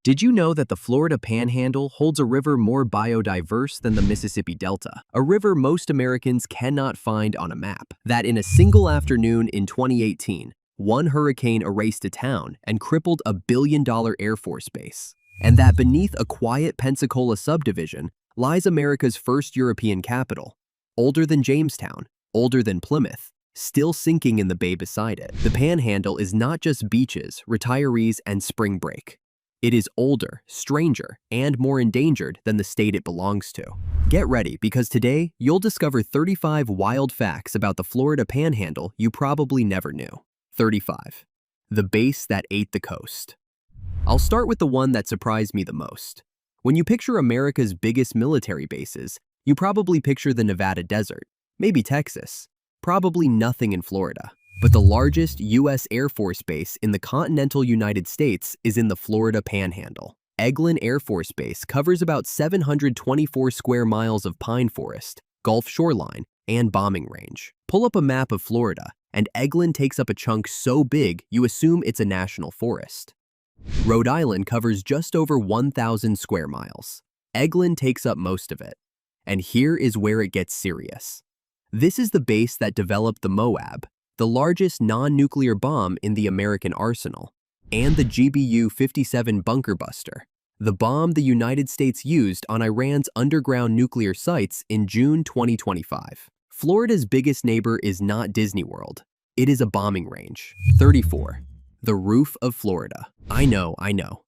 Did you know that the Florida Panhandle holds a river more biodiverse than the Mississippi Delta? A river most Americans cannot find on a map. That in a single afternoon in 2018, one hurricane erased a town and crippled a billion-dollar Air Force base. And that beneath a quiet Pensacola subdivision lies America's first European capital, older than Jamestown, older than Plymouth, still sinking in the bay beside it. The Panhandle is not just beaches, retirees, and spring break. It is older, stranger, and more endangered than the state it belongs to. Get ready, because today you'll discover 35 wild facts about the Florida Panhandle you probably never knew. 35. The base that ate the coast. I'll start with the one that surprised me the most. When you picture America's biggest military bases, you probably picture the Nevada desert, maybe Texas, probably nothing in Florida. But the largest U.S. Air Force base in the continental United States is in the Florida Panhandle. Eglin Air Force Base covers about 724 square miles of pine forest, Gulf shoreline, and bombing range. Pull up a map of Florida, and Eglin takes up a chunk so big you assume it's a national forest. Rhode Island covers just over 1,000 square miles. Eglin takes up most of it. And here is where it gets serious. This is the base that developed the Moab, the largest non-nuclear bomb in the American arsenal, and the GBU-57 bunker buster, the bomb the United States used on Iran's underground nuclear sites in June 2025. Florida's biggest neighbor is not Disney World. It is a bombing range. 34. The roof of Florida. I know.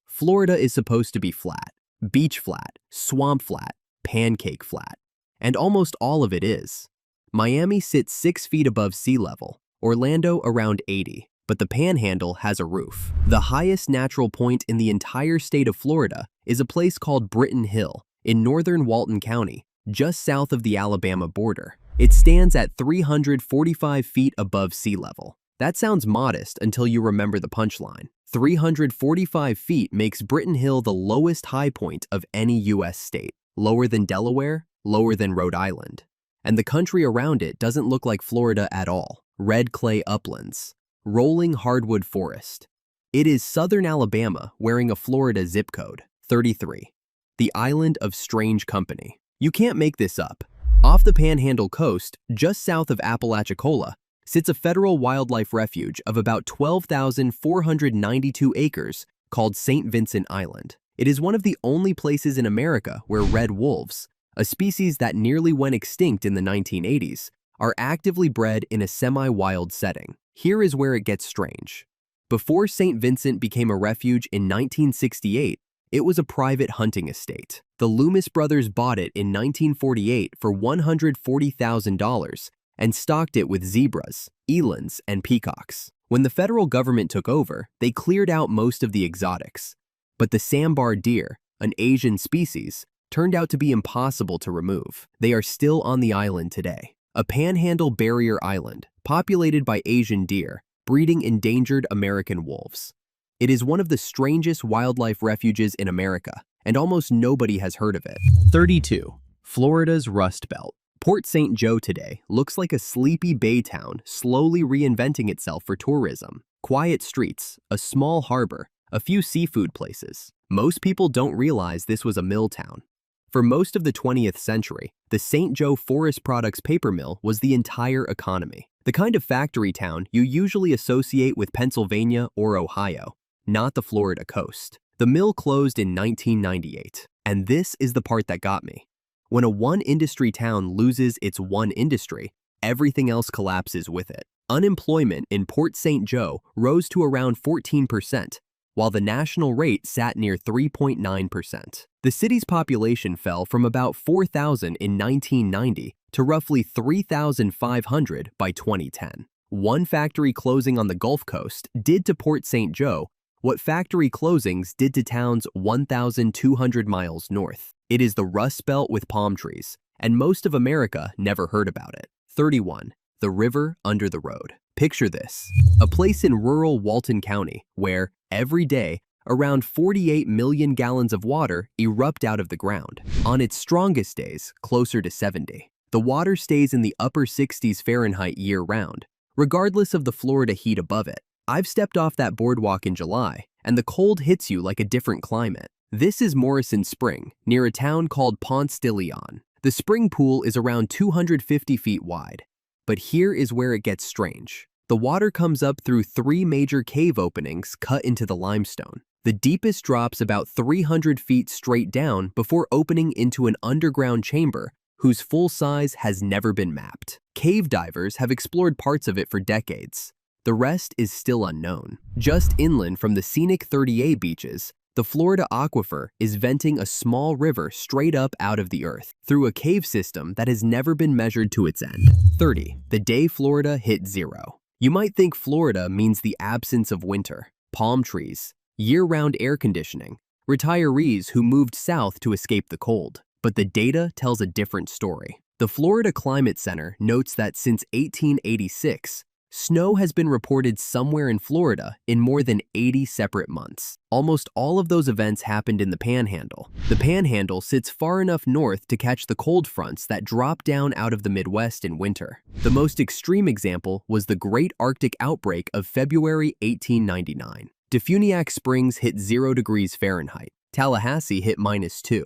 Florida is supposed to be flat, beach flat, swamp flat, pancake flat, and almost all of it is. Miami sits 6 feet above sea level, Orlando around 80, but the Panhandle has a roof. The highest natural point in the entire state of Florida is a place called Britton Hill in northern Walton County, just south of the Alabama border. It stands at 345 feet above sea level. That sounds modest until you remember the punchline. 345 feet makes Britton Hill the lowest high point of any U.S. state, lower than Delaware, lower than Rhode Island. And the country around it doesn't look like Florida at all. Red clay uplands, rolling hardwood forest. It is southern Alabama wearing a Florida zip code. 33. The island of strange company. You can't make this up. Off the Panhandle coast, just south of Apalachicola, sits a federal wildlife refuge of about 12,492 acres called St. Vincent Island. It is one of the only places in America where red wolves, a species that nearly went extinct in the 1980s, are actively bred in a semi-wild setting. Here is where it gets strange. Before St. Vincent became a refuge in 1968, it was a private hunting estate. The Loomis brothers bought it in 1948 for $140,000 and stocked it with zebras, elands, and peacocks. When the federal government took over, they cleared out most of the exotics. But the sambar deer, an Asian species, turned out to be impossible to remove. They are still on the island today. A Panhandle barrier island, populated by Asian deer, breeding endangered American wolves. It is one of the strangest wildlife refuges in America, and almost nobody has heard of it. 32. Florida's Rust Belt. Port St. Joe today looks like a sleepy bay town slowly reinventing itself for tourism. Quiet streets, a small harbor, a few seafood places. Most people don't realize this was a mill town. For most of the 20th century, the St. Joe Forest Products paper mill was the entire economy. The kind of factory town you usually associate with Pennsylvania or Ohio, not the Florida coast. The mill closed in 1998, and this is the part that got me. When a one-industry town loses its one industry, everything else collapses with it. Unemployment in Port St. Joe rose to around 14%, while the national rate sat near 3.9%. The city's population fell from about 4,000 in 1990 to roughly 3,500 by 2010. One factory closing on the Gulf Coast did to Port St. Joe what factory closings did to towns 1,200 miles north. It is the Rust Belt with palm trees, and most of America never heard about it. 31. The river under the road. Picture this, a place in rural Walton County where, every day, around 48 million gallons of water erupt out of the ground. On its strongest days, closer to 70. The water stays in the upper 60s Fahrenheit year-round, regardless of the Florida heat above it. I've stepped off that boardwalk in July, and the cold hits you like a different climate. This is Morrison Spring, near a town called Ponce de Leon. The spring pool is around 250 feet wide. But here is where it gets strange. The water comes up through 3 major cave openings cut into the limestone. The deepest drops about 300 feet straight down before opening into an underground chamber whose full size has never been mapped. Cave divers have explored parts of it for decades. The rest is still unknown. Just inland from the scenic 30A beaches, the Florida aquifer is venting a small river straight up out of the earth through a cave system that has never been measured to its end. 30. The day Florida hit zero. You might think Florida means the absence of winter, palm trees, year-round air conditioning, retirees who moved south to escape the cold. But the data tells a different story. The Florida Climate Center notes that since 1886, snow has been reported somewhere in Florida in more than 80 separate months. Almost all of those events happened in the Panhandle. The Panhandle sits far enough north to catch the cold fronts that drop down out of the Midwest in winter. The most extreme example was the Great Arctic Outbreak of February 1899. Defuniak Springs hit 0 degrees Fahrenheit. Tallahassee hit -2.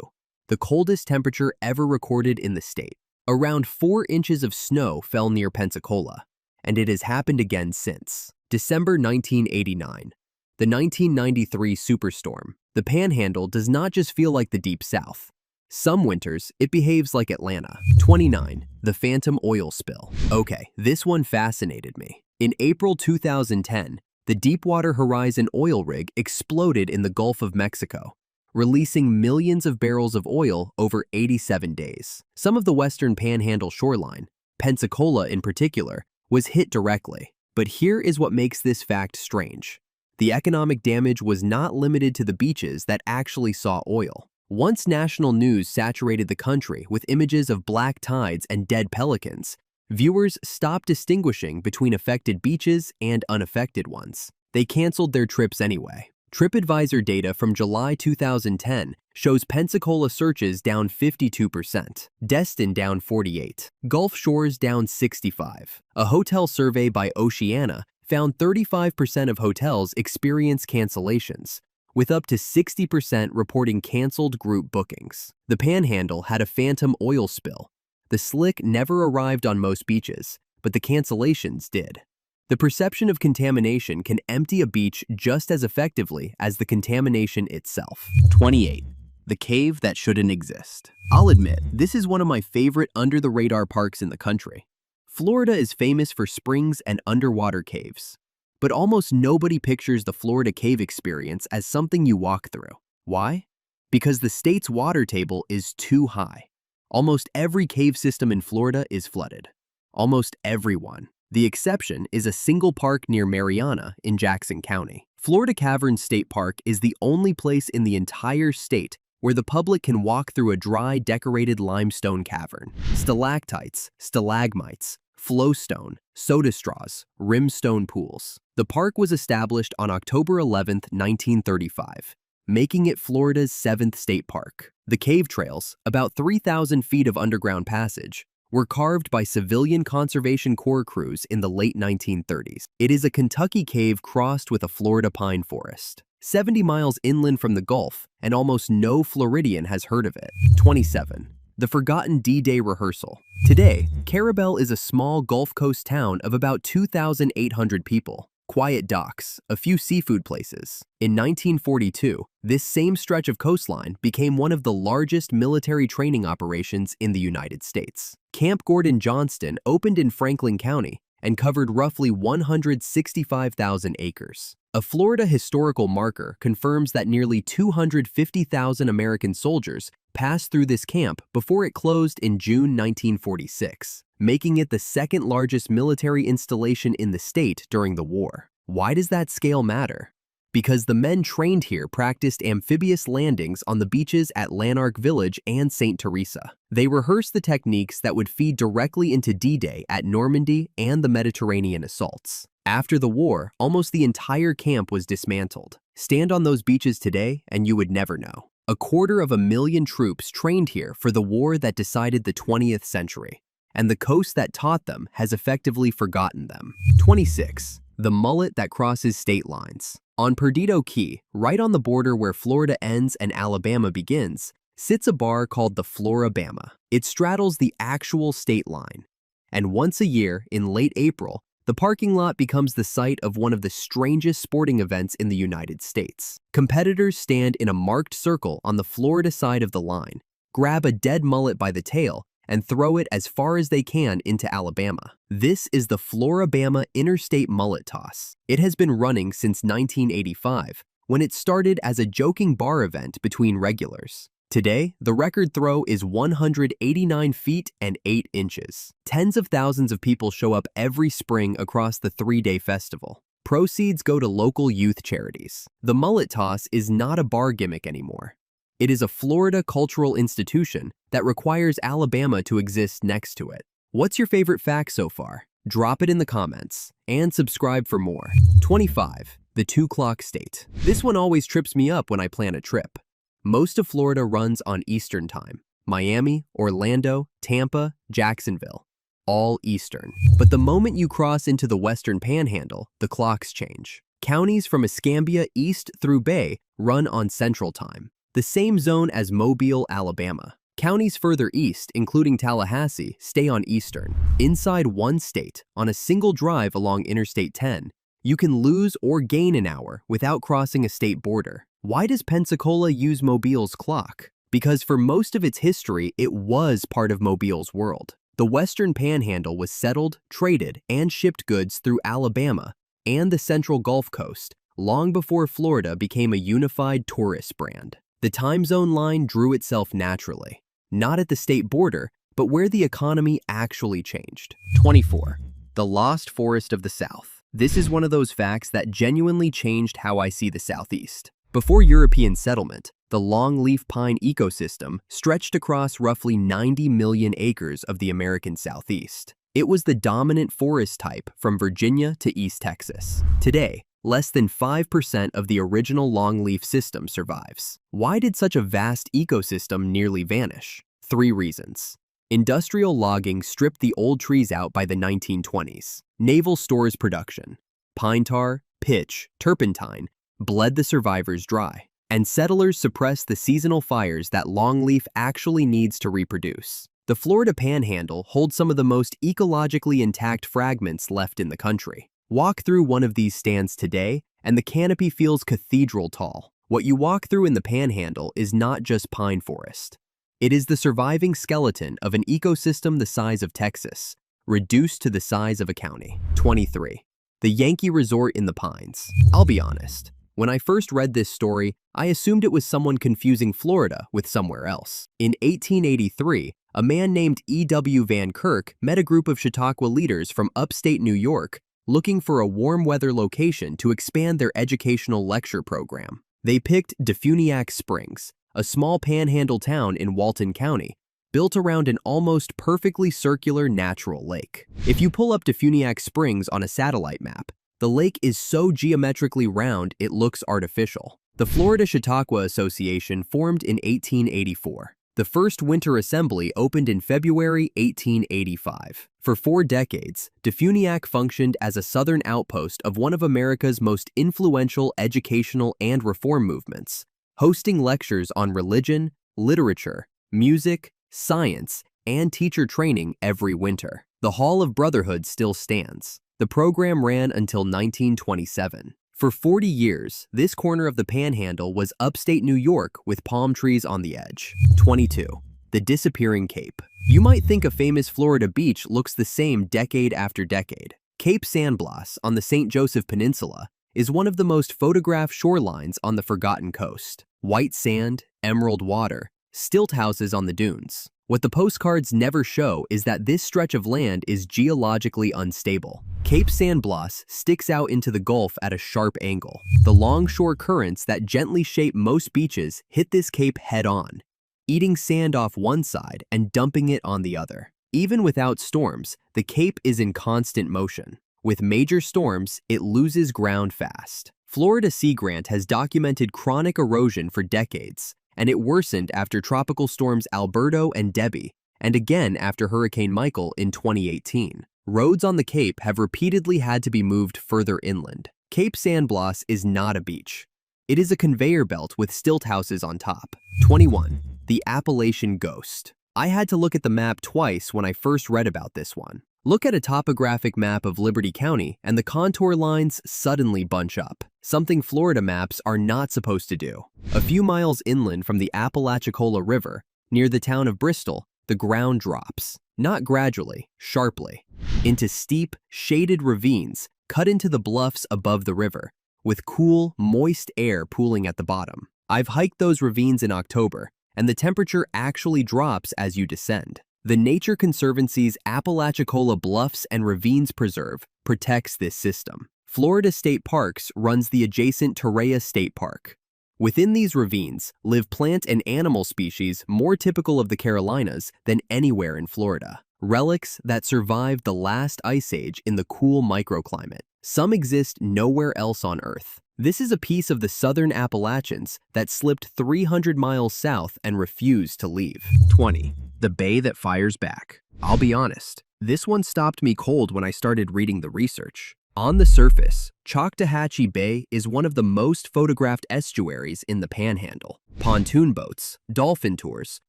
The coldest temperature ever recorded in the state. Around 4 inches of snow fell near Pensacola, and it has happened again since. December 1989, the 1993 superstorm. The Panhandle does not just feel like the Deep South. Some winters, it behaves like Atlanta. 29. The Phantom Oil Spill. Okay, this one fascinated me. In April 2010, the Deepwater Horizon oil rig exploded in the Gulf of Mexico, releasing millions of barrels of oil over 87 days. Some of the western Panhandle shoreline, Pensacola in particular, was hit directly. But here is what makes this fact strange. The economic damage was not limited to the beaches that actually saw oil. Once national news saturated the country with images of black tides and dead pelicans, viewers stopped distinguishing between affected beaches and unaffected ones. They canceled their trips anyway. TripAdvisor data from July 2010 shows Pensacola searches down 52%, Destin down 48%, Gulf Shores down 65%. A hotel survey by Oceana found 35% of hotels experience cancellations, with up to 60% reporting canceled group bookings. The Panhandle had a phantom oil spill. The slick never arrived on most beaches, but the cancellations did. The perception of contamination can empty a beach just as effectively as the contamination itself. 28. The cave that shouldn't exist. I'll admit, this is one of my favorite under-the-radar parks in the country. Florida is famous for springs and underwater caves, but almost nobody pictures the Florida cave experience as something you walk through. Why? Because the state's water table is too high. Almost every cave system in Florida is flooded. Almost everyone. The exception is a single park near Mariana in Jackson County. Florida Caverns State Park is the only place in the entire state where the public can walk through a dry, decorated limestone cavern. Stalactites, stalagmites, flowstone, soda straws, rimstone pools. The park was established on October 11, 1935, making it Florida's 7th state park. The cave trails, about 3,000 feet of underground passage, were carved by civilian Conservation Corps crews in the late 1930s. It is a Kentucky cave crossed with a Florida pine forest. 70 miles inland from the Gulf, and almost no Floridian has heard of it. 27. The Forgotten D-Day Rehearsal. Today, Carabel is a small Gulf Coast town of about 2,800 people. Quiet docks, a few seafood places. In 1942, this same stretch of coastline became one of the largest military training operations in the United States. Camp Gordon Johnston opened in Franklin County and covered roughly 165,000 acres. A Florida historical marker confirms that nearly 250,000 American soldiers passed through this camp before it closed in June 1946, making it the second largest military installation in the state during the war. Why does that scale matter? Because the men trained here practiced amphibious landings on the beaches at Lanark Village and St. Teresa. They rehearsed the techniques that would feed directly into D-Day at Normandy and the Mediterranean assaults. After the war, almost the entire camp was dismantled. Stand on those beaches today and you would never know. 250,000 troops trained here for the war that decided the 20th century, and the coast that taught them has effectively forgotten them. 26. The mullet that crosses state lines. On Perdido Key, right on the border where Florida ends and Alabama begins, sits a bar called the Floribama. It straddles the actual state line. And once a year, in late April, the parking lot becomes the site of one of the strangest sporting events in the United States. Competitors stand in a marked circle on the Florida side of the line, grab a dead mullet by the tail, and throw it as far as they can into Alabama. This is the Floribama Interstate Mullet Toss. It has been running since 1985, when it started as a joking bar event between regulars. Today, the record throw is 189 feet and 8 inches. Tens of thousands of people show up every spring across the 3-day festival. Proceeds go to local youth charities. The mullet toss is not a bar gimmick anymore. It is a Florida cultural institution that requires Alabama to exist next to it. What's your favorite fact so far? Drop it in the comments and subscribe for more. 25. The 2 o'clock state. This one always trips me up when I plan a trip. Most of Florida runs on Eastern time. Miami, Orlando, Tampa, Jacksonville. All Eastern. But the moment you cross into the Western Panhandle, the clocks change. Counties from Escambia east through Bay run on Central Time, the same zone as Mobile, Alabama. Counties further east, including Tallahassee, stay on Eastern. Inside one state, on a single drive along Interstate 10, you can lose or gain an hour without crossing a state border. Why does Pensacola use Mobile's clock? Because for most of its history, it was part of Mobile's world. The Western Panhandle was settled, traded, and shipped goods through Alabama and the Central Gulf Coast long before Florida became a unified tourist brand. The time zone line drew itself naturally, not at the state border, but where the economy actually changed. 24. The Lost Forest of the South. This is one of those facts that genuinely changed how I see the Southeast. Before European settlement, the longleaf pine ecosystem stretched across roughly 90 million acres of the American Southeast. It was the dominant forest type from Virginia to East Texas. Today, less than 5% of the original longleaf system survives. Why did such a vast ecosystem nearly vanish? 3 reasons. Industrial logging stripped the old trees out by the 1920s. Naval stores production. Pine tar, pitch, turpentine bled the survivors dry. And settlers suppressed the seasonal fires that longleaf actually needs to reproduce. The Florida Panhandle holds some of the most ecologically intact fragments left in the country. Walk through one of these stands today, and the canopy feels cathedral tall. What you walk through in the Panhandle is not just pine forest. It is the surviving skeleton of an ecosystem the size of Texas, reduced to the size of a county. 23. The Yankee Resort in the Pines. I'll be honest. When I first read this story, I assumed it was someone confusing Florida with somewhere else. In 1883, a man named E.W. Van Kirk met a group of Chautauqua leaders from upstate New York looking for a warm weather location to expand their educational lecture program. They picked Defuniak Springs, a small panhandle town in Walton County, built around an almost perfectly circular natural lake. If you pull up Defuniak Springs on a satellite map, the lake is so geometrically round it looks artificial. The Florida Chautauqua Association formed in 1884. The first winter assembly opened in February 1885. For 4 decades, Defuniak functioned as a southern outpost of one of America's most influential educational and reform movements, hosting lectures on religion, literature, music, science, and teacher training every winter. The Hall of Brotherhood still stands. The program ran until 1927. For 40 years, this corner of the Panhandle was upstate New York with palm trees on the edge. 22. The Disappearing Cape. You might think a famous Florida beach looks the same decade after decade. Cape San Blas on the St. Joseph Peninsula is one of the most photographed shorelines on the forgotten coast. White sand, emerald water, stilt houses on the dunes. What the postcards never show is that this stretch of land is geologically unstable. Cape San Blas sticks out into the Gulf at a sharp angle. The longshore currents that gently shape most beaches hit this cape head-on, eating sand off one side and dumping it on the other. Even without storms, the cape is in constant motion. With major storms, it loses ground fast. Florida Sea Grant has documented chronic erosion for decades, and it worsened after tropical storms Alberto and Debbie, and again after Hurricane Michael in 2018. roads on the Cape have repeatedly had to be moved further inland. Cape San Blas is not a beach. It is a conveyor belt with stilt houses on top. 21. The Appalachian Ghost. I had to look at the map twice when I first read about this one. Look at a topographic map of Liberty County and the contour lines suddenly bunch up, something Florida maps are not supposed to do. A few miles inland from the Appalachian River, near the town of Bristol, the ground drops, not gradually, sharply, into steep, shaded ravines cut into the bluffs above the river, with cool, moist air pooling at the bottom. I've hiked those ravines in October, and the temperature actually drops as you descend. The Nature Conservancy's Apalachicola Bluffs and Ravines Preserve protects this system. Florida State Parks runs the adjacent Torreya State Park. Within these ravines live plant and animal species more typical of the Carolinas than anywhere in Florida. Relics that survived the last ice age in the cool microclimate. Some exist nowhere else on Earth. This is a piece of the southern Appalachians that slipped 300 miles south and refused to leave. 20. The Bay That Fires Back. I'll be honest, this one stopped me cold when I started reading the research. On the surface, Choctawhatchee Bay is one of the most photographed estuaries in the Panhandle. Pontoon boats, dolphin tours,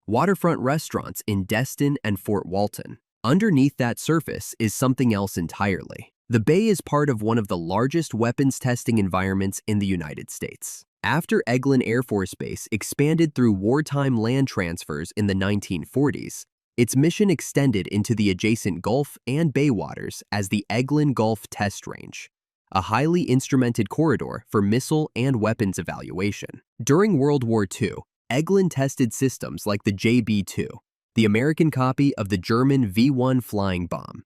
waterfront restaurants in Destin and Fort Walton. Underneath that surface is something else entirely. The bay is part of one of the largest weapons testing environments in the United States. After Eglin Air Force Base expanded through wartime land transfers in the 1940s, its mission extended into the adjacent Gulf and Bay waters as the Eglin Gulf Test Range, a highly instrumented corridor for missile and weapons evaluation. During World War II, Eglin tested systems like the JB-2, the American copy of the German V-1 flying bomb,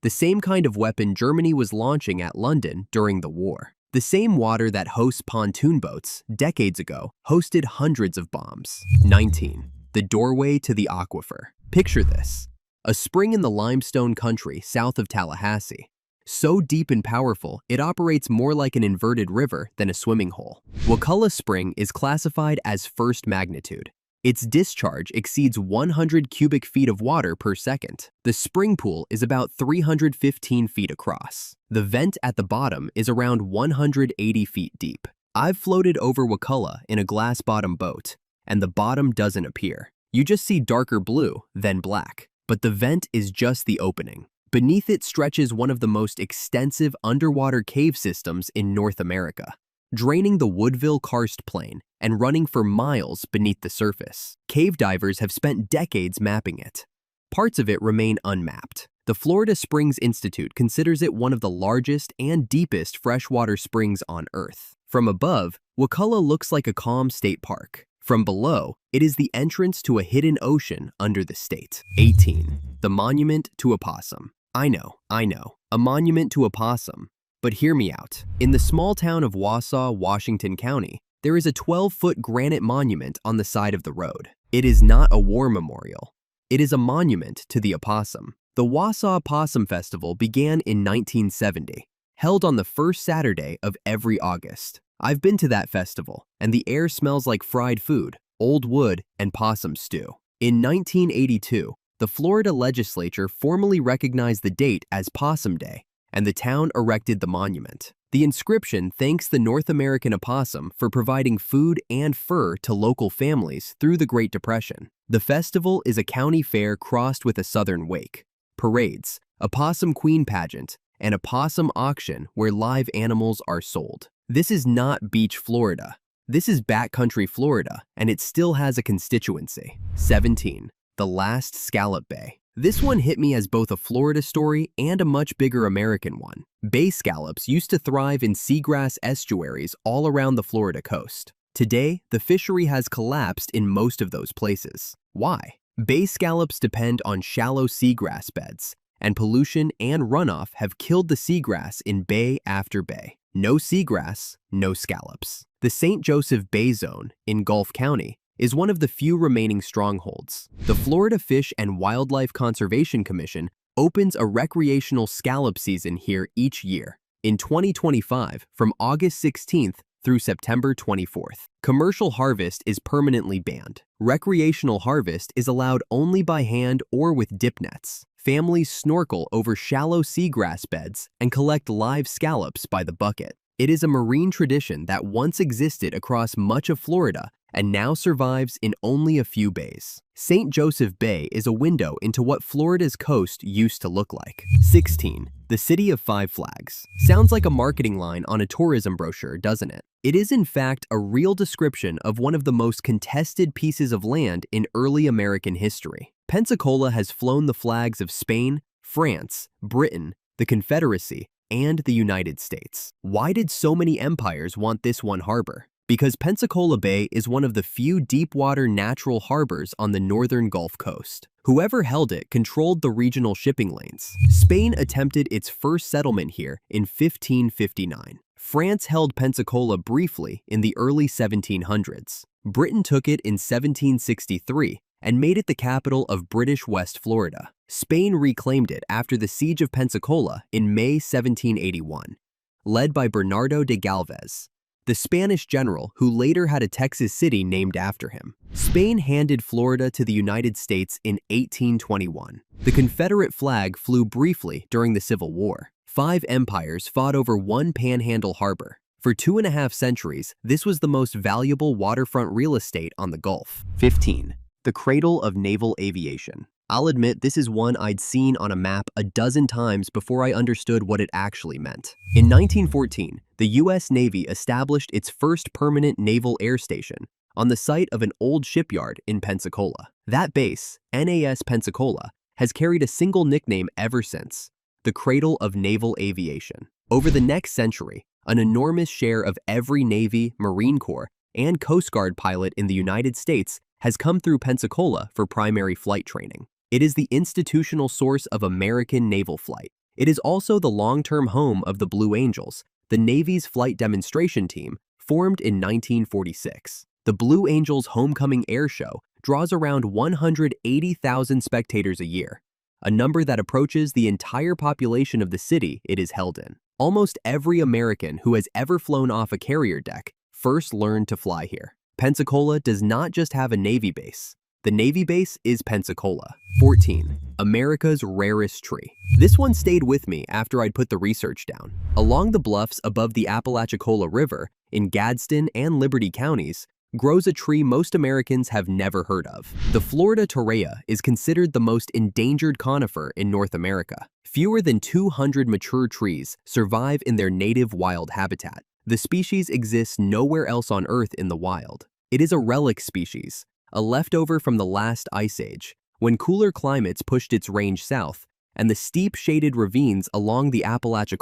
the same kind of weapon Germany was launching at London during the war. The same water that hosts pontoon boats decades ago hosted hundreds of bombs. 19. The Doorway to the Aquifer. Picture this: a spring in the limestone country south of Tallahassee. So deep and powerful, it operates more like an inverted river than a swimming hole. Wakulla Spring is classified as first magnitude. Its discharge exceeds 100 cubic feet of water per second. The spring pool is about 315 feet across. The vent at the bottom is around 180 feet deep. I've floated over Wakulla in a glass-bottom boat, and the bottom doesn't appear. You just see darker blue, then black. But the vent is just the opening. Beneath it stretches one of the most extensive underwater cave systems in North America, draining the Woodville Karst Plain and running for miles beneath the surface. Cave divers have spent decades mapping it. Parts of it remain unmapped. The Florida Springs Institute considers it one of the largest and deepest freshwater springs on Earth. From above, Wakulla looks like a calm state park. From below, it is the entrance to a hidden ocean under the state. 18. The Monument to a Possum. I know, a monument to a possum. But hear me out. In the small town of Wausau, Washington County, there is a 12-foot granite monument on the side of the road. It is not a war memorial. It is a monument to the opossum. The Wausau Possum Festival began in 1970, held on the first Saturday of every August. I've been to that festival, and the air smells like fried food, old wood, and possum stew. In 1982, the Florida legislature formally recognized the date as Possum Day, and the town erected the monument. The inscription thanks the North American opossum for providing food and fur to local families through the Great Depression. The festival is a county fair crossed with a southern wake, parades, a possum queen pageant, and a possum auction where live animals are sold. This is not beach Florida. This is backcountry Florida, and it still has a constituency. 17. The Last Scallop Bay. This one hit me as both a Florida story and a much bigger American one. Bay scallops used to thrive in seagrass estuaries all around the Florida coast. Today, the fishery has collapsed in most of those places. Why? Bay scallops depend on shallow seagrass beds, and pollution and runoff have killed the seagrass in bay after bay. No seagrass, no scallops. The St. Joseph Bay Zone in Gulf County is one of the few remaining strongholds. The Florida Fish and Wildlife Conservation Commission opens a recreational scallop season here each year, in 2025 from August 16th through September 24th. Commercial harvest is permanently banned. Recreational harvest is allowed only by hand or with dip nets. Families snorkel over shallow seagrass beds and collect live scallops by the bucket. It is a marine tradition that once existed across much of Florida and now survives in only a few bays. St. Joseph Bay is a window into what Florida's coast used to look like. 16. The City of Five Flags. Sounds like a marketing line on a tourism brochure, doesn't it? It is in fact a real description of one of the most contested pieces of land in early American history. Pensacola has flown the flags of Spain, France, Britain, the Confederacy, and the United States. Why did so many empires want this one harbor? Because Pensacola Bay is one of the few deep-water natural harbors on the northern Gulf Coast. Whoever held it controlled the regional shipping lanes. Spain attempted its first settlement here in 1559. France held Pensacola briefly in the early 1700s. Britain took it in 1763 and made it the capital of British West Florida. Spain reclaimed it after the Siege of Pensacola in May 1781, led by Bernardo de Galvez, the Spanish general who later had a Texas city named after him. Spain handed Florida to the United States in 1821. The Confederate flag flew briefly during the Civil War. 5 empires fought over one Panhandle harbor. For 2.5 centuries, this was the most valuable waterfront real estate on the Gulf. 15. The cradle of naval aviation. I'll admit this is one I'd seen on a map a dozen times before I understood what it actually meant. In 1914, the U.S. Navy established its first permanent naval air station on the site of an old shipyard in Pensacola. That base, NAS Pensacola, has carried a single nickname ever since: the cradle of naval aviation. Over the next century, an enormous share of every Navy, Marine Corps, and Coast Guard pilot in the United States has come through Pensacola for primary flight training. It is the institutional source of American naval flight. It is also the long-term home of the Blue Angels, the Navy's flight demonstration team, formed in 1946. The Blue Angels Homecoming Air Show draws around 180,000 spectators a year, a number that approaches the entire population of the city it is held in. Almost every American who has ever flown off a carrier deck first learned to fly here. Pensacola does not just have a Navy base. The Navy base is Pensacola. 14. America's rarest tree. This one stayed with me after I'd put the research down. Along the bluffs above the Appalachian River, in Gadsden and Liberty counties, grows a tree most Americans have never heard of. The Florida torreya is considered the most endangered conifer in North America. Fewer than 200 mature trees survive in their native wild habitat. The species exists nowhere else on Earth in the wild. It is a relic species, a leftover from the last ice age, when cooler climates pushed its range south, and the steep shaded ravines along the Appalachian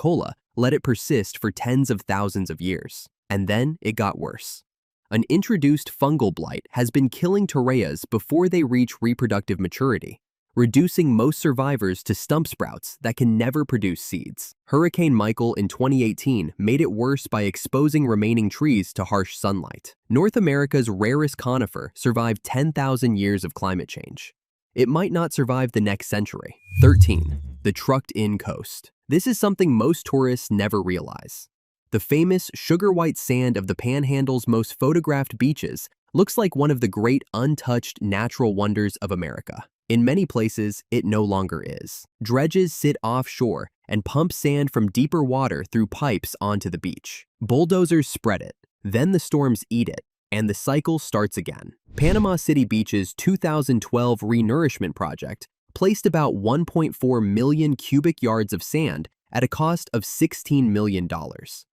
let it persist for tens of thousands of years. And then it got worse. An introduced fungal blight has been killing torreyas before they reach reproductive maturity, reducing most survivors to stump sprouts that can never produce seeds. Hurricane Michael in 2018 made it worse by exposing remaining trees to harsh sunlight. North America's rarest conifer survived 10,000 years of climate change. It might not survive the next century. 13. The trucked-in coast. This is something most tourists never realize. The famous sugar-white sand of the Panhandle's most photographed beaches looks like one of the great untouched natural wonders of America. In many places, it no longer is. Dredges sit offshore and pump sand from deeper water through pipes onto the beach. Bulldozers spread it, then the storms eat it, and the cycle starts again. Panama City Beach's 2012 renourishment project placed about 1.4 million cubic yards of sand at a cost of $16 million.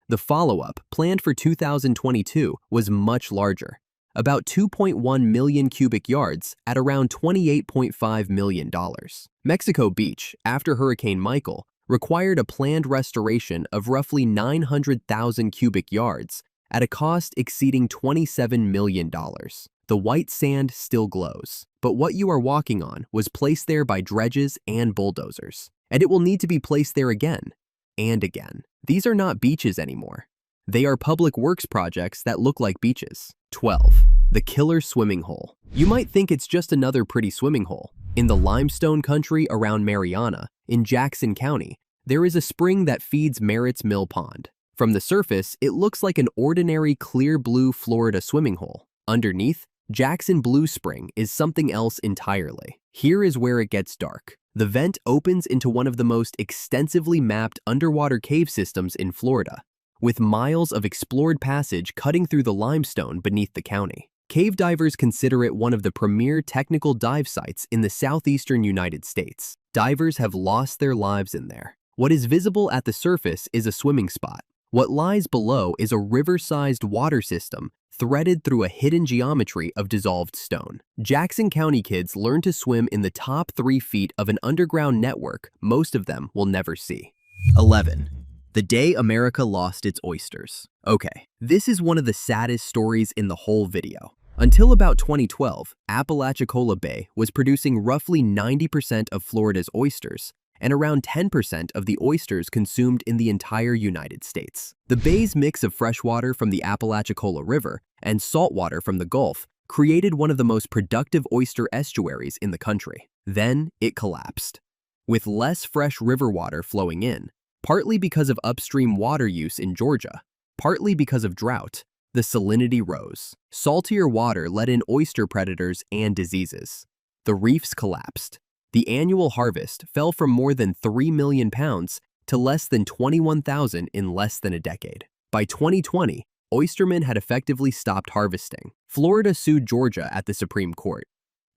The follow-up, planned for 2022, was much larger, about 2.1 million cubic yards at around $28.5 million. Mexico Beach, after Hurricane Michael, required a planned restoration of roughly 900,000 cubic yards at a cost exceeding $27 million. The white sand still glows, but what you are walking on was placed there by dredges and bulldozers, and it will need to be placed there again and again. These are not beaches anymore. They are public works projects that look like beaches. 12. The killer swimming hole. You might think it's just another pretty swimming hole. In the limestone country around Mariana, in Jackson County, there is a spring that feeds Merritt's Mill Pond. From the surface, it looks like an ordinary clear blue Florida swimming hole. Underneath, Jackson Blue Spring is something else entirely. Here is where it gets dark. The vent opens into one of the most extensively mapped underwater cave systems in Florida, with miles of explored passage cutting through the limestone beneath the county. Cave divers consider it one of the premier technical dive sites in the southeastern United States. Divers have lost their lives in there. What is visible at the surface is a swimming spot. What lies below is a river-sized water system threaded through a hidden geometry of dissolved stone. Jackson County kids learn to swim in the top 3 feet of an underground network most of them will never see. 11. The day America lost its oysters. Okay, this is one of the saddest stories in the whole video. Until about 2012, Apalachicola Bay was producing roughly 90% of Florida's oysters and around 10% of the oysters consumed in the entire United States. The bay's mix of freshwater from the Apalachicola River and saltwater from the Gulf created one of the most productive oyster estuaries in the country. Then it collapsed. With less fresh river water flowing in, partly because of upstream water use in Georgia, partly because of drought, the salinity rose. Saltier water let in oyster predators and diseases. The reefs collapsed. The annual harvest fell from more than 3 million pounds to less than 21,000 in less than a decade. By 2020, oystermen had effectively stopped harvesting. Florida sued Georgia at the Supreme Court.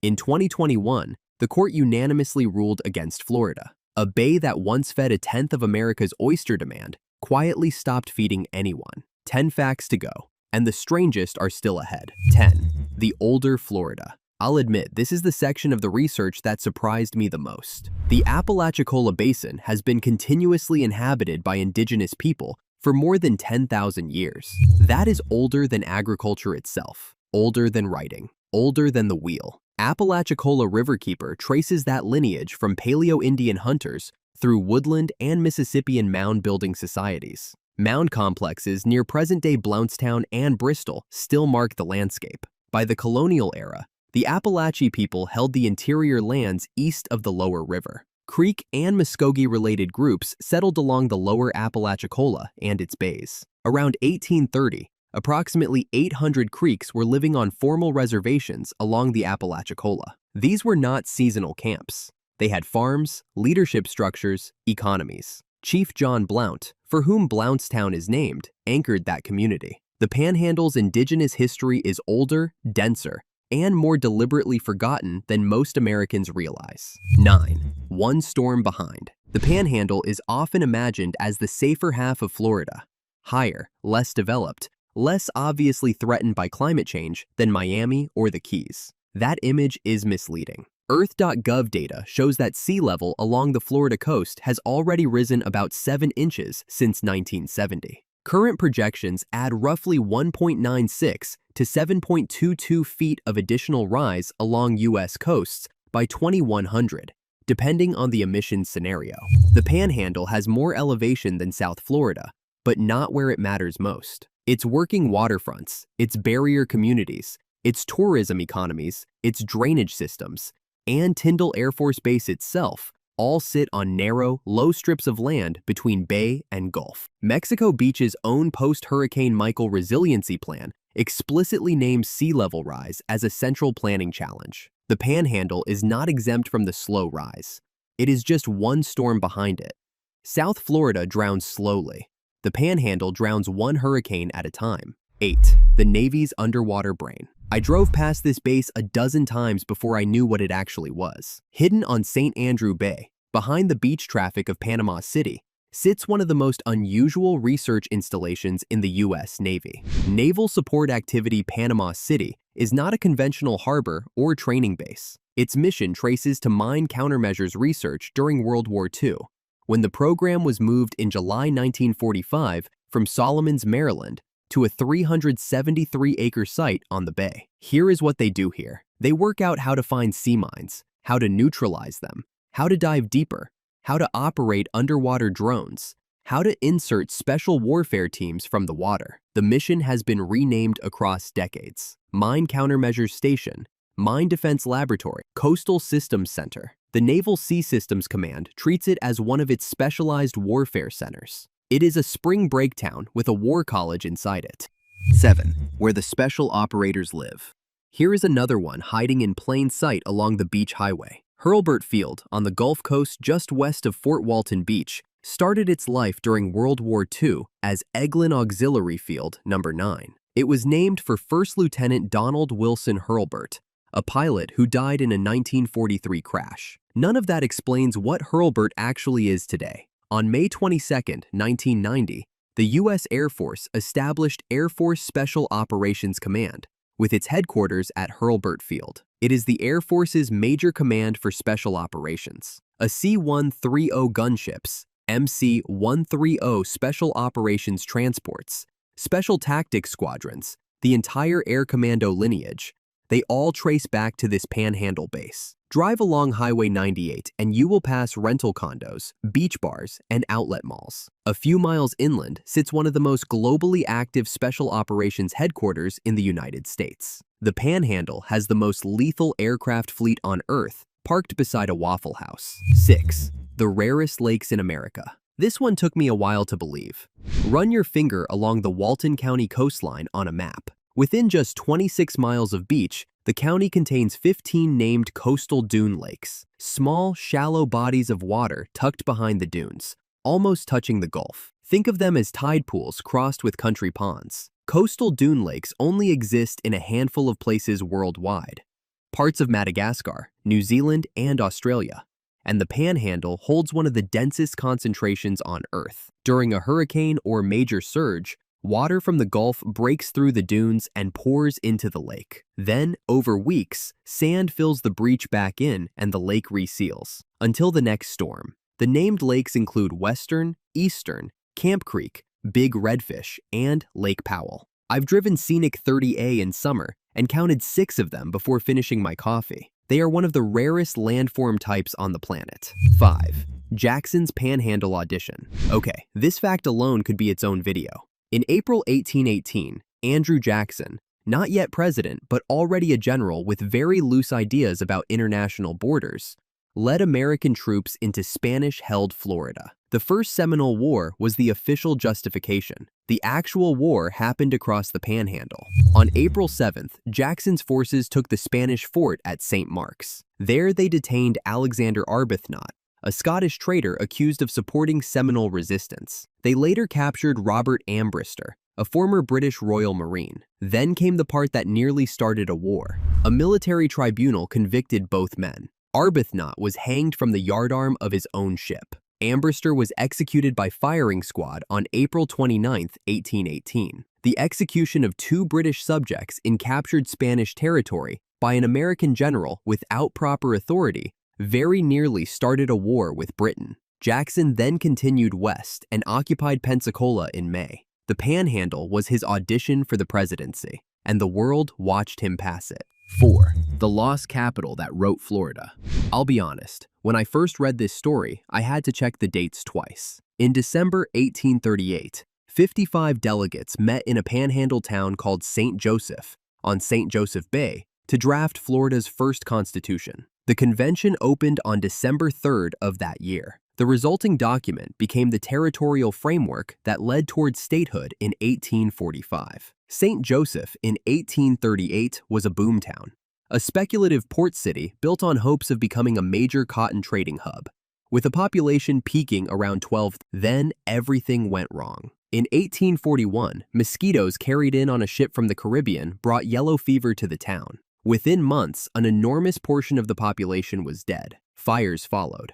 In 2021, the court unanimously ruled against Florida. A bay that once fed a tenth of America's oyster demand quietly stopped feeding anyone. 10 facts to go, and the strangest are still ahead. 10. The older Florida. I'll admit, this is the section of the research that surprised me the most. The Apalachicola Basin has been continuously inhabited by indigenous people for more than 10,000 years. That is older than agriculture itself, older than writing, older than the wheel. Apalachicola Riverkeeper traces that lineage from Paleo-Indian hunters through woodland and Mississippian mound-building societies. Mound complexes near present-day Blountstown and Bristol still mark the landscape. By the colonial era, the Appalachian people held the interior lands east of the lower river. Creek and Muskogee-related groups settled along the lower Apalachicola and its bays. Around 1830, approximately 800 Creeks were living on formal reservations along the Apalachicola. These were not seasonal camps. They had farms, leadership structures, economies. Chief John Blount, for whom Blountstown is named, anchored that community. The Panhandle's indigenous history is older, denser, and more deliberately forgotten than most Americans realize. 9. One storm behind. The Panhandle is often imagined as the safer half of Florida. Higher, less developed, less obviously threatened by climate change than Miami or the Keys. That image is misleading. Earth.gov data shows that sea level along the Florida coast has already risen about 7 inches since 1970. Current projections add roughly 1.96 to 7.22 feet of additional rise along U.S. coasts by 2100, depending on the emissions scenario. The Panhandle has more elevation than South Florida, but not where it matters most. Its working waterfronts, its barrier communities, its tourism economies, its drainage systems, and Tyndall Air Force Base itself all sit on narrow, low strips of land between bay and gulf. Mexico Beach's own post-Hurricane Michael resiliency plan explicitly names sea level rise as a central planning challenge. The Panhandle is not exempt from the slow rise. It is just one storm behind it. South Florida drowns slowly. The Panhandle drowns one hurricane at a time. 8. The Navy's underwater brain. I drove past this base a dozen times before I knew what it actually was. Hidden on St. Andrew Bay, behind the beach traffic of Panama City, sits one of the most unusual research installations in the U.S. Navy. Naval Support Activity Panama City is not a conventional harbor or training base. Its mission traces to mine countermeasures research during World War II, when the program was moved in July 1945 from Solomons, Maryland, to a 373-acre site on the bay. Here is what they do here. They work out how to find sea mines, how to neutralize them, how to dive deeper, how to operate underwater drones, how to insert special warfare teams from the water. The mission has been renamed across decades. Mine Countermeasures Station, Mine Defense Laboratory, Coastal Systems Center. The Naval Sea Systems Command treats it as one of its specialized warfare centers. It is a spring break town with a war college inside it. 7. Where the special operators live. Here is another one hiding in plain sight along the beach highway. Hurlburt Field, on the Gulf Coast just west of Fort Walton Beach, started its life during World War II as Eglin Auxiliary Field No. 9. It was named for First Lieutenant Donald Wilson Hurlburt, a pilot who died in a 1943 crash. None of that explains what Hurlburt actually is today. On May 22, 1990, the U.S. Air Force established Air Force Special Operations Command, with its headquarters at Hurlburt Field. It is the Air Force's major command for special operations. A C-130 gunships, MC-130 Special Operations Transports, Special Tactics Squadrons, the entire Air Commando lineage, they all trace back to this Panhandle base. Drive along Highway 98 and you will pass rental condos, beach bars, and outlet malls. A few miles inland sits one of the most globally active special operations headquarters in the United States. The Panhandle has the most lethal aircraft fleet on Earth, parked beside a Waffle House. 6. The rarest lakes in America. This one took me a while to believe. Run your finger along the Walton County coastline on a map. Within just 26 miles of beach, the county contains 15 named coastal dune lakes, small, shallow bodies of water tucked behind the dunes, almost touching the Gulf. Think of them as tide pools crossed with country ponds. Coastal dune lakes only exist in a handful of places worldwide. Parts of Madagascar, New Zealand, and Australia. And the Panhandle holds one of the densest concentrations on Earth. During a hurricane or major surge, water from the Gulf breaks through the dunes and pours into the lake. Then, over weeks, sand fills the breach back in and the lake reseals. Until the next storm. The named lakes include Western, Eastern, Camp Creek, Big Redfish, and Lake Powell. I've driven scenic 30A in summer and counted 6 of them before finishing my coffee. They are one of the rarest landform types on the planet. 5. Jackson's Panhandle Audition. Okay, this fact alone could be its own video. In April 1818, Andrew Jackson, not yet president but already a general with very loose ideas about international borders, led American troops into Spanish-held Florida. The First Seminole War was the official justification. The actual war happened across the Panhandle. On April 7th, Jackson's forces took the Spanish fort at St. Mark's. There they detained Alexander Arbuthnot, a Scottish trader accused of supporting Seminole resistance. They later captured Robert Ambrister, a former British Royal Marine. Then came the part that nearly started a war. A military tribunal convicted both men. Arbuthnot was hanged from the yardarm of his own ship. Ambrister was executed by firing squad on April 29, 1818. The execution of 2 British subjects in captured Spanish territory by an American general without proper authority very nearly started a war with Britain. Jackson then continued west and occupied Pensacola in May. The Panhandle was his audition for the presidency, and the world watched him pass it. 4. The lost capital that wrote Florida. I'll be honest, when I first read this story, I had to check the dates twice. In December 1838, 55 delegates met in a panhandle town called St. Joseph on St. Joseph Bay to draft Florida's first constitution. The convention opened on December 3rd of that year. The resulting document became the territorial framework that led towards statehood in 1845. St. Joseph in 1838 was a boomtown, a speculative port city built on hopes of becoming a major cotton trading hub. With a population peaking around 12, then everything went wrong. In 1841, mosquitoes carried in on a ship from the Caribbean brought yellow fever to the town. Within months, an enormous portion of the population was dead. Fires followed.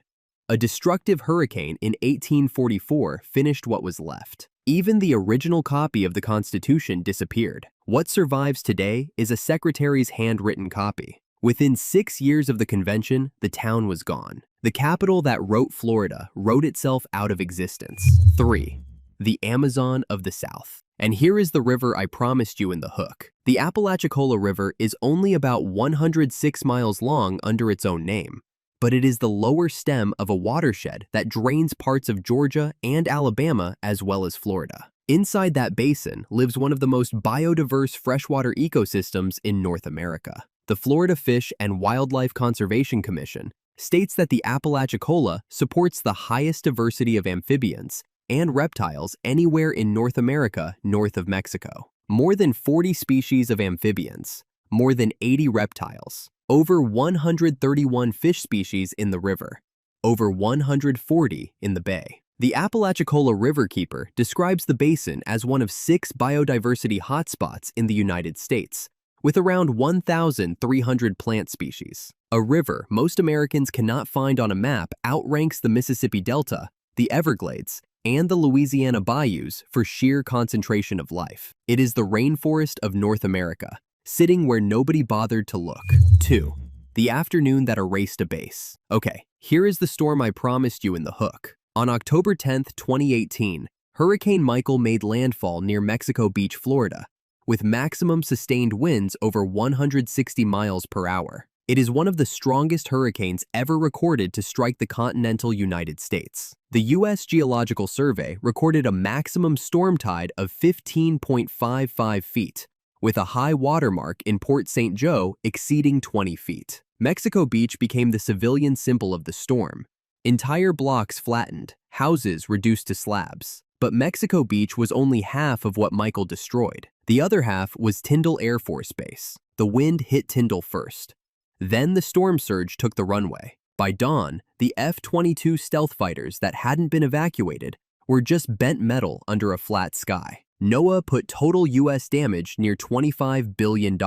A destructive hurricane in 1844 finished what was left. Even the original copy of the Constitution disappeared. What survives today is a secretary's handwritten copy. Within 6 years of the convention, the town was gone. The capital that wrote Florida wrote itself out of existence. 3. The Amazon of the South. And here is the river I promised you in the hook. The Appalachian River is only about 106 miles long under its own name, but it is the lower stem of a watershed that drains parts of Georgia and Alabama as well as Florida. Inside that basin lives one of the most biodiverse freshwater ecosystems in North America. The Florida Fish and Wildlife Conservation Commission states that the Apalachicola supports the highest diversity of amphibians and reptiles anywhere in North America north of Mexico. More than 40 species of amphibians, more than 80 reptiles, over 131 fish species in the river, over 140 in the bay. The Apalachicola Riverkeeper describes the basin as one of 6 biodiversity hotspots in the United States, with around 1,300 plant species. A river most Americans cannot find on a map outranks the Mississippi Delta, the Everglades, and the Louisiana bayous for sheer concentration of life. It is the rainforest of North America, sitting where nobody bothered to look. 2. The afternoon that erased a base. Okay, here is the storm I promised you in the hook. On October 10, 2018, Hurricane Michael made landfall near Mexico Beach, Florida, with maximum sustained winds over 160 miles per hour. It is one of the strongest hurricanes ever recorded to strike the continental United States. The U.S. Geological Survey recorded a maximum storm tide of 15.55 feet, with a high watermark in Port St. Joe exceeding 20 feet. Mexico Beach became the civilian symbol of the storm. Entire blocks flattened, houses reduced to slabs. But Mexico Beach was only half of what Michael destroyed. The other half was Tyndall Air Force Base. The wind hit Tyndall first. Then the storm surge took the runway. By dawn, the F-22 stealth fighters that hadn't been evacuated were just bent metal under a flat sky. NOAA put total U.S. damage near $25 billion,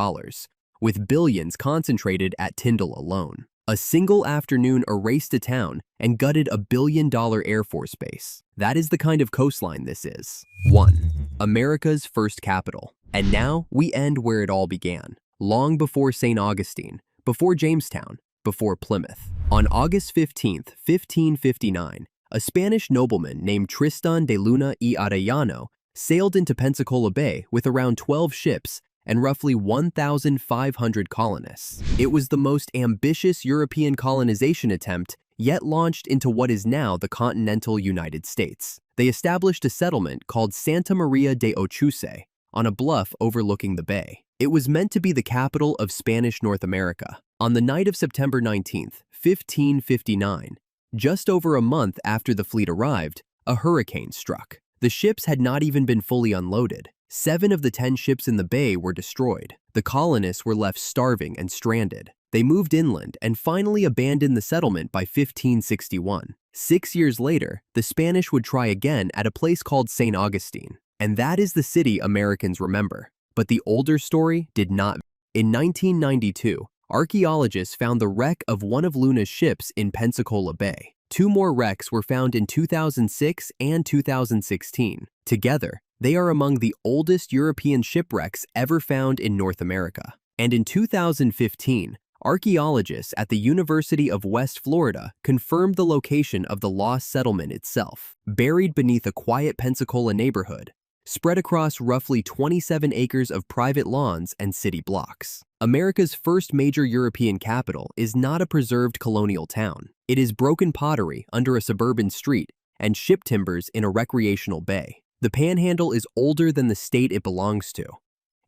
with billions concentrated at Tyndall alone. A single afternoon erased a town and gutted a billion-dollar Air Force base. That is the kind of coastline this is. 1. America's first capital. And now we end where it all began. Long before St. Augustine, before Jamestown, before Plymouth. On August 15, 1559, a Spanish nobleman named Tristan de Luna y Arellano sailed into Pensacola Bay with around 12 ships and roughly 1,500 colonists. It was the most ambitious European colonization attempt yet launched into what is now the continental United States. They established a settlement called Santa Maria de Ochuce on a bluff overlooking the bay. It was meant to be the capital of Spanish North America. On the night of September 19, 1559, just over a month after the fleet arrived, a hurricane struck. The ships had not even been fully unloaded. 7 of the 10 ships in the bay were destroyed. The colonists were left starving and stranded. They moved inland and finally abandoned the settlement by 1561. 6 years later, the Spanish would try again at a place called St. Augustine. And that is the city Americans remember. But the older story did not. In 1992, archaeologists found the wreck of one of Luna's ships in Pensacola Bay. 2 more wrecks were found in 2006 and 2016. Together, they are among the oldest European shipwrecks ever found in North America. And in 2015, archaeologists at the University of West Florida confirmed the location of the lost settlement itself. Buried beneath a quiet Pensacola neighborhood, spread across roughly 27 acres of private lawns and city blocks. America's first major European capital is not a preserved colonial town. It is broken pottery under a suburban street and ship timbers in a recreational bay. The Panhandle is older than the state it belongs to.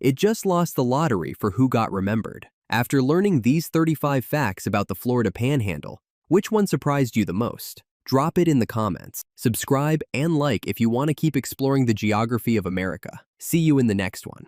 It just lost the lottery for who got remembered. After learning these 35 facts about the Florida Panhandle, which one surprised you the most? Drop it in the comments. Subscribe and like if you want to keep exploring the geography of America. See you in the next one.